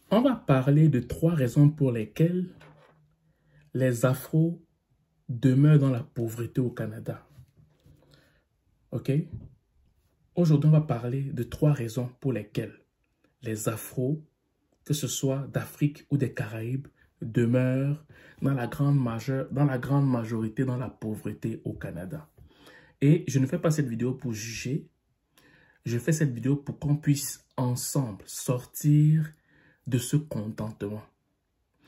On va parler de 3 raisons pour lesquelles les Afros demeurent dans la pauvreté au Canada. Ok? Aujourd'hui, on va parler de 3 raisons pour lesquelles les Afros, que ce soit d'Afrique ou des Caraïbes, demeurent dans la grande majorité dans la pauvreté au Canada. Et je ne fais pas cette vidéo pour juger. Je fais cette vidéo pour qu'on puisse ensemble sortir de ce contentement.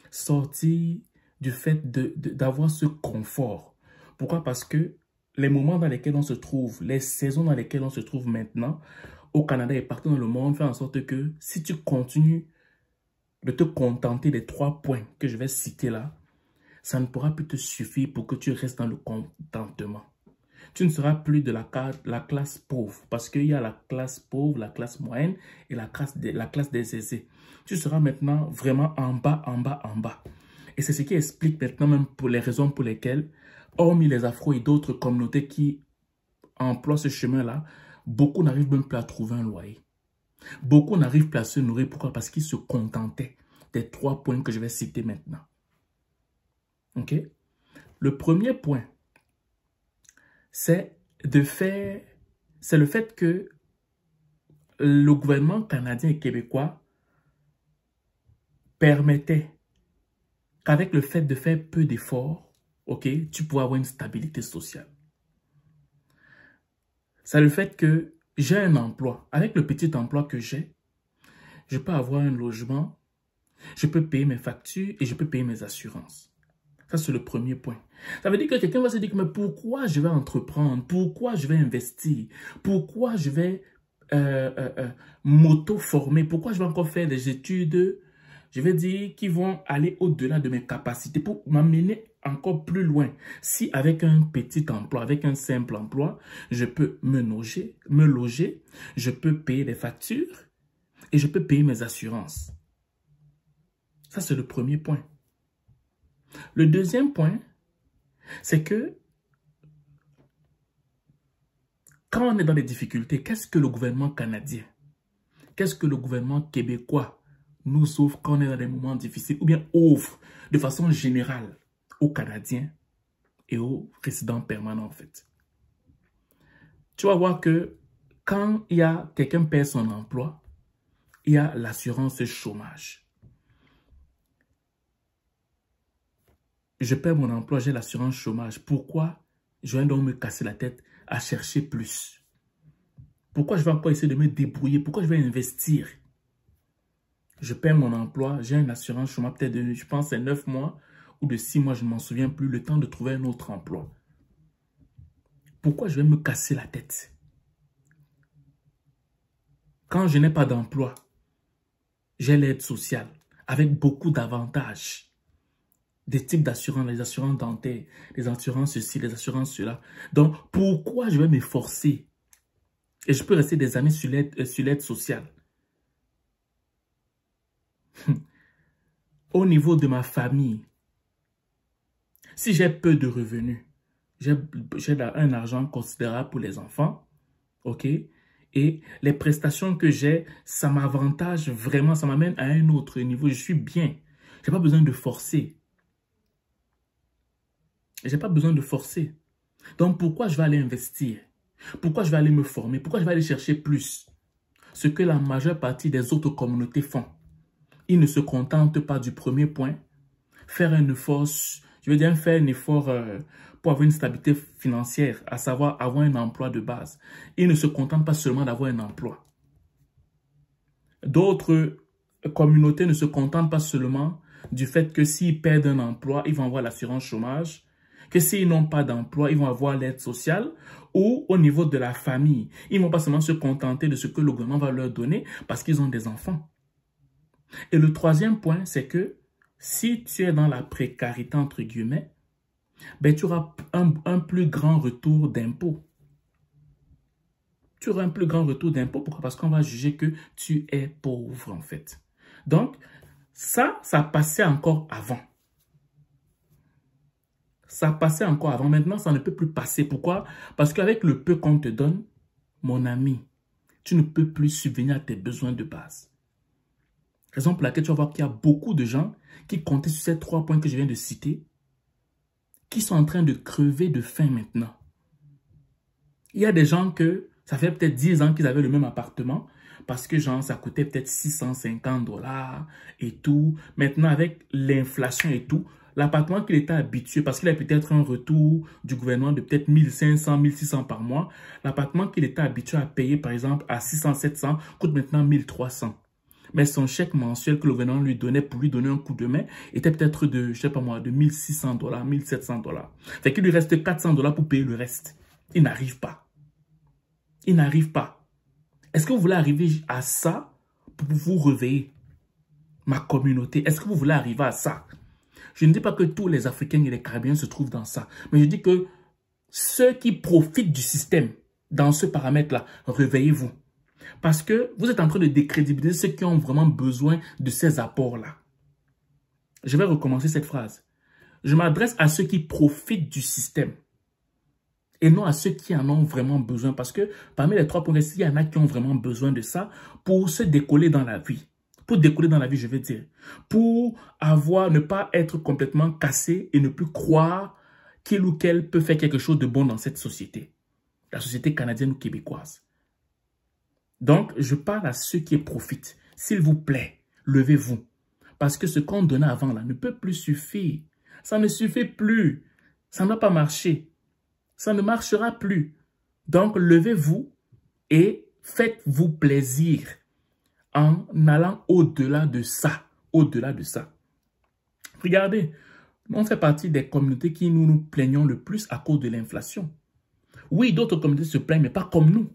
Sortir du fait d'avoir ce confort. Pourquoi? Parce que les moments dans lesquels on se trouve, les saisons dans lesquelles on se trouve maintenant, au Canada et partout dans le monde, font en sorte que si tu continues de te contenter des 3 points que je vais citer là, ça ne pourra plus te suffire pour que tu restes dans le contentement. Tu ne seras plus de la classe pauvre parce qu'il y a la classe pauvre, la classe moyenne et la classe des aisés. Tu seras maintenant vraiment en bas, en bas, en bas. Et c'est ce qui explique maintenant même pour les raisons pour lesquelles, hormis les Afros et d'autres communautés qui emploient ce chemin-là, beaucoup n'arrivent même plus à trouver un loyer. Beaucoup n'arrivent plus à se nourrir. Pourquoi? Parce qu'ils se contentaient des 3 points que je vais citer maintenant. Ok? Le premier point, c'est le fait que le gouvernement canadien et québécois permettait qu'avec le fait de faire peu d'efforts, ok, tu pourras avoir une stabilité sociale. C'est le fait que j'ai un emploi. Avec le petit emploi que j'ai, je peux avoir un logement, je peux payer mes factures et je peux payer mes assurances. Ça, c'est le premier point. Ça veut dire que quelqu'un va se dire, mais pourquoi je vais entreprendre? Pourquoi je vais investir? Pourquoi je vais m'auto-former? Pourquoi je vais encore faire des études, je vais dire, qui vont aller au-delà de mes capacités pour m'amener encore plus loin? Si avec un petit emploi, avec un simple emploi, je peux me loger, je peux payer les factures et je peux payer mes assurances. Ça, c'est le premier point. Le deuxième point, c'est que quand on est dans des difficultés, qu'est-ce que le gouvernement canadien, qu'est-ce que le gouvernement québécois nous offre quand on est dans des moments difficiles ou bien offre de façon générale aux Canadiens et aux résidents permanents en fait? Tu vas voir que quand il y a quelqu'un perd son emploi, il y a l'assurance chômage. Je perds mon emploi, j'ai l'assurance chômage. Pourquoi je vais donc me casser la tête à chercher plus? Pourquoi je vais encore essayer de me débrouiller? Pourquoi je vais investir? Je perds mon emploi, j'ai une assurance chômage peut-être de, je pense, 9 mois ou de 6 mois, je ne m'en souviens plus, le temps de trouver un autre emploi. Pourquoi je vais me casser la tête? Quand je n'ai pas d'emploi, j'ai l'aide sociale avec beaucoup d'avantages. Des types d'assurances, les assurances dentaires, les assurances ceci, les assurances cela. Donc, pourquoi je vais m'efforcer? Et je peux rester des années sur l'aide sociale. Au niveau de ma famille, si j'ai peu de revenus, j'ai un argent considérable pour les enfants, ok? Et les prestations que j'ai, ça m'avantage vraiment, ça m'amène à un autre niveau. Je suis bien. Je n'ai pas besoin de forcer. Je n'ai pas besoin de forcer. Donc, pourquoi je vais aller investir? Pourquoi je vais aller me former? Pourquoi je vais aller chercher plus? Ce que la majeure partie des autres communautés font. Ils ne se contentent pas du premier point. Faire un effort, je veux dire faire un effort pour avoir une stabilité financière, à savoir avoir un emploi de base. Ils ne se contentent pas seulement d'avoir un emploi. D'autres communautés ne se contentent pas seulement du fait que s'ils perdent un emploi, ils vont avoir l'assurance chômage, que s'ils n'ont pas d'emploi, ils vont avoir l'aide sociale, ou au niveau de la famille, ils ne vont pas seulement se contenter de ce que le gouvernement va leur donner parce qu'ils ont des enfants. Et le troisième point, c'est que si tu es dans la précarité, entre guillemets, ben, tu auras un plus grand retour d'impôt. Tu auras un plus grand retour d'impôt. Pourquoi? Parce qu'on va juger que tu es pauvre, en fait. Donc, ça passait encore avant. Ça passait encore avant. Maintenant, ça ne peut plus passer. Pourquoi? Parce qu'avec le peu qu'on te donne, mon ami, tu ne peux plus subvenir à tes besoins de base. Raison pour laquelle tu vas voir qu'il y a beaucoup de gens qui comptaient sur ces 3 points que je viens de citer, qui sont en train de crever de faim maintenant. Il y a des gens que ça fait peut-être 10 ans qu'ils avaient le même appartement parce que genre ça coûtait peut-être 650 $ et tout. Maintenant avec l'inflation et tout, l'appartement qu'il était habitué, parce qu'il a peut-être un retour du gouvernement de peut-être 1500, 1600 par mois, l'appartement qu'il était habitué à payer par exemple à 600, 700 coûte maintenant 1300. Mais son chèque mensuel que le gouvernement lui donnait pour lui donner un coup de main était peut-être de, je sais pas moi, de 1600 $, 1700 $. Fait qu'il lui reste 400 $ pour payer le reste. Il n'arrive pas. Il n'arrive pas. Est-ce que vous voulez arriver à ça pour vous réveiller? Ma communauté, est-ce que vous voulez arriver à ça? Je ne dis pas que tous les Africains et les Caraïbes se trouvent dans ça. Mais je dis que ceux qui profitent du système dans ce paramètre-là, réveillez-vous. Parce que vous êtes en train de décrédibiliser ceux qui ont vraiment besoin de ces apports-là. Je vais recommencer cette phrase. Je m'adresse à ceux qui profitent du système et non à ceux qui en ont vraiment besoin. Parce que parmi les 3 points, il y en a qui ont vraiment besoin de ça pour se décoller dans la vie. Pour décoller dans la vie, je veux dire. Pour ne pas être complètement cassé et ne plus croire qu'il ou qu'elle peut faire quelque chose de bon dans cette société. La société canadienne ou québécoise. Donc, je parle à ceux qui profitent. S'il vous plaît, levez-vous. Parce que ce qu'on donnait avant là ne peut plus suffire. Ça ne suffit plus. Ça n'a pas marché. Ça ne marchera plus. Donc, levez-vous et faites-vous plaisir en allant au-delà de ça. Au-delà de ça. Regardez, on fait partie des communautés qui nous plaignons le plus à cause de l'inflation. Oui, d'autres communautés se plaignent, mais pas comme nous.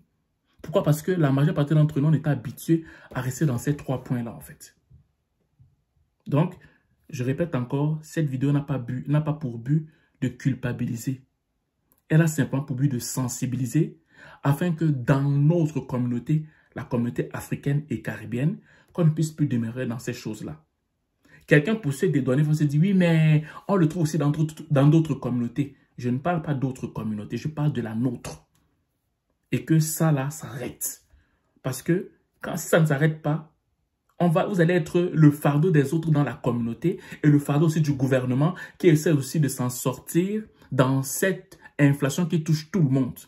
Pourquoi? Parce que la majeure partie d'entre nous, on est habitués à rester dans ces 3 points-là, en fait. Donc, je répète encore, cette vidéo n'a pas pour but de culpabiliser. Elle a simplement pour but de sensibiliser afin que dans notre communauté, la communauté africaine et caribéenne, qu'on ne puisse plus demeurer dans ces choses-là. Quelqu'un pour se dédouaner va se dire, oui, mais on le trouve aussi dans d'autres communautés. Je ne parle pas d'autres communautés, je parle de la nôtre. Et que ça là s'arrête. Parce que si ça ne s'arrête pas, vous allez être le fardeau des autres dans la communauté et le fardeau aussi du gouvernement qui essaie aussi de s'en sortir dans cette inflation qui touche tout le monde.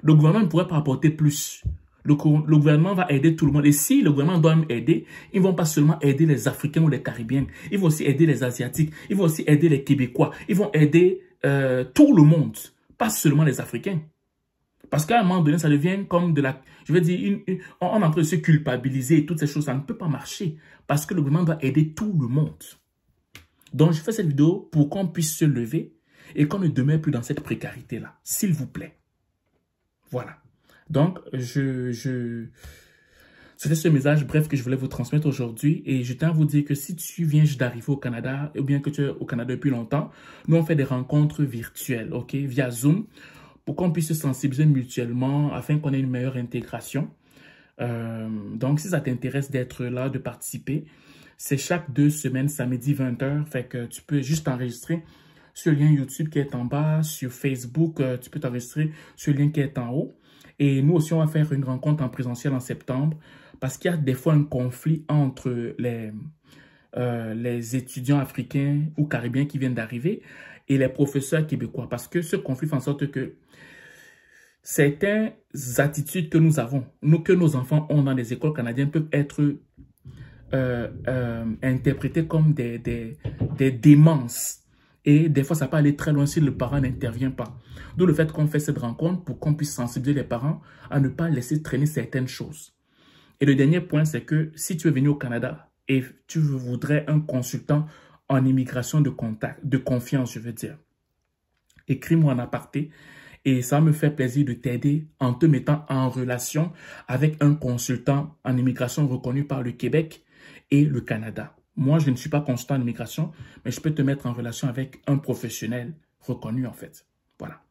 Le gouvernement ne pourrait pas apporter plus. Le gouvernement va aider tout le monde. Et si le gouvernement doit aider, ils ne vont pas seulement aider les Africains ou les Caribéens. Ils vont aussi aider les Asiatiques. Ils vont aussi aider les Québécois. Ils vont aider tout le monde. Pas seulement les Africains. Parce qu'à un moment donné, ça devient comme de la... Je veux dire, on est en train de se culpabiliser et toutes ces choses. Ça ne peut pas marcher. Parce que le gouvernement doit aider tout le monde. Donc, je fais cette vidéo pour qu'on puisse se lever et qu'on ne demeure plus dans cette précarité-là. S'il vous plaît. Voilà. Donc, c'était ce message bref que je voulais vous transmettre aujourd'hui. Et je tiens à vous dire que si tu viens juste d'arriver au Canada, ou bien que tu es au Canada depuis longtemps, nous on fait des rencontres virtuelles, ok, via Zoom, pour qu'on puisse se sensibiliser mutuellement afin qu'on ait une meilleure intégration. Donc, si ça t'intéresse d'être là, de participer, c'est chaque 2 semaines, samedi 20h. Fait que tu peux juste t'enregistrer sur le lien YouTube qui est en bas, sur Facebook, tu peux t'enregistrer sur le lien qui est en haut. Et nous aussi, on va faire une rencontre en présentiel en septembre parce qu'il y a des fois un conflit entre les étudiants africains ou caribéens qui viennent d'arriver et les professeurs québécois. Parce que ce conflit fait en sorte que certaines attitudes que nous avons, que nos enfants ont dans les écoles canadiennes peuvent être interprétées comme des démences. Et des fois, ça peut aller très loin si le parent n'intervient pas. D'où le fait qu'on fait cette rencontre pour qu'on puisse sensibiliser les parents à ne pas laisser traîner certaines choses. Et le dernier point, c'est que si tu es venu au Canada et tu voudrais un consultant en immigration de confiance, je veux dire, écris-moi en aparté et ça me fait plaisir de t'aider en te mettant en relation avec un consultant en immigration reconnu par le Québec et le Canada. Moi, je ne suis pas consultant en immigration, mais je peux te mettre en relation avec un professionnel reconnu, en fait. Voilà.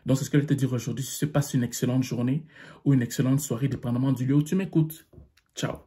Donc, c'est ce que je vais te dire aujourd'hui. Si tu passes une excellente journée ou une excellente soirée, dépendamment du lieu où tu m'écoutes. Ciao.